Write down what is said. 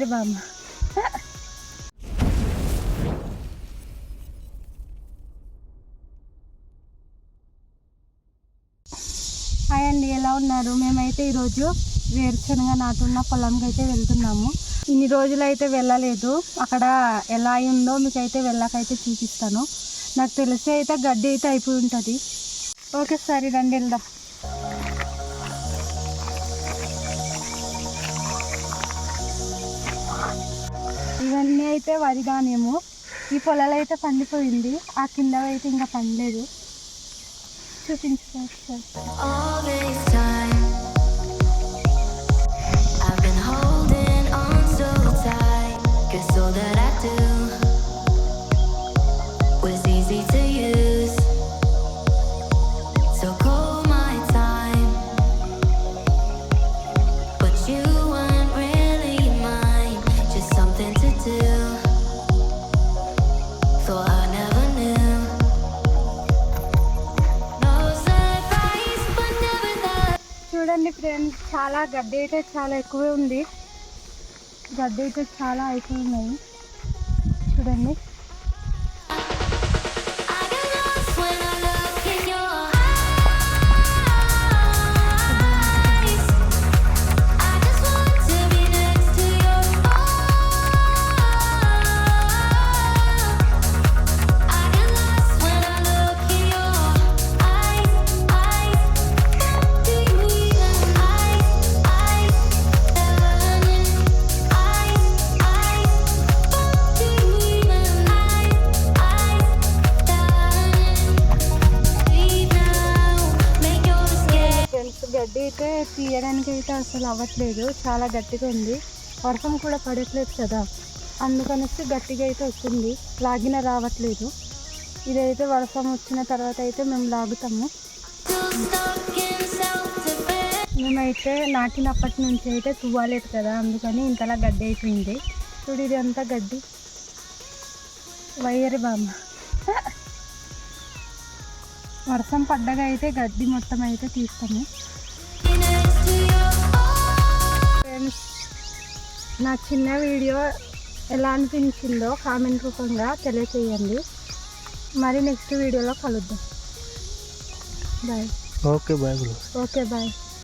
వయ్యరి బామ్మ. హాయ్ అండి, ఎలా ఉన్నారు? మేమైతే ఈరోజు వేరుశనగ నాటున్న పొలంకి అయితే వెళ్తున్నాము. ఇన్ని రోజులు అయితే వెళ్ళలేదు. అక్కడ ఎలా అయిందో మీకైతే వెళ్ళకైతే చూపిస్తాను. నాకు తెలిసి అయితే గడ్డి అయితే అయిపోయి ఉంటుంది. ఓకే సరే రండి వెళ్దాం. ఇవన్నీ అయితే వరి ధాన్యము. ఈ పొలాలు అయితే పండిపోయింది, ఆ కింద అయితే ఇంకా పండలేదు. చూపించుకోవచ్చు. చూడండి ఫ్రెండ్స్, చాలా గడ్డి అయితే చాలా ఎక్కువే ఉంది. గడ్డి అయితే చాలా అయిపోయినాయి చూడండి. గడ్డి అయితే తీయడానికి అయితే అసలు అవ్వట్లేదు, చాలా గట్టిగా ఉంది. వర్షం కూడా పడట్లేదు కదా, అందుకనేసి గట్టిగా అయితే వస్తుంది, లాగిన రావట్లేదు. ఇదైతే వర్షం వచ్చిన తర్వాత అయితే మేము లాగుతాము. మేమైతే నాటినప్పటి నుంచి అయితే తువ్వలేదు కదా, అందుకని ఇంతలా గడ్డి అయిపోయింది. చూడు ఇది అంతా గడ్డి. వయ్యరి బామ్మ. వర్షం పడ్డగా అయితే గడ్డి మొత్తం అయితే తీస్తాము. ఫ్రెండ్స్, నా చిన్న వీడియో ఎలా అనిపించిందో కామెంట్ రూపంగా తెలియచేయండి. మరి నెక్స్ట్ వీడియోలో కలుద్దాం. Bye. Okay bye. Okay bye.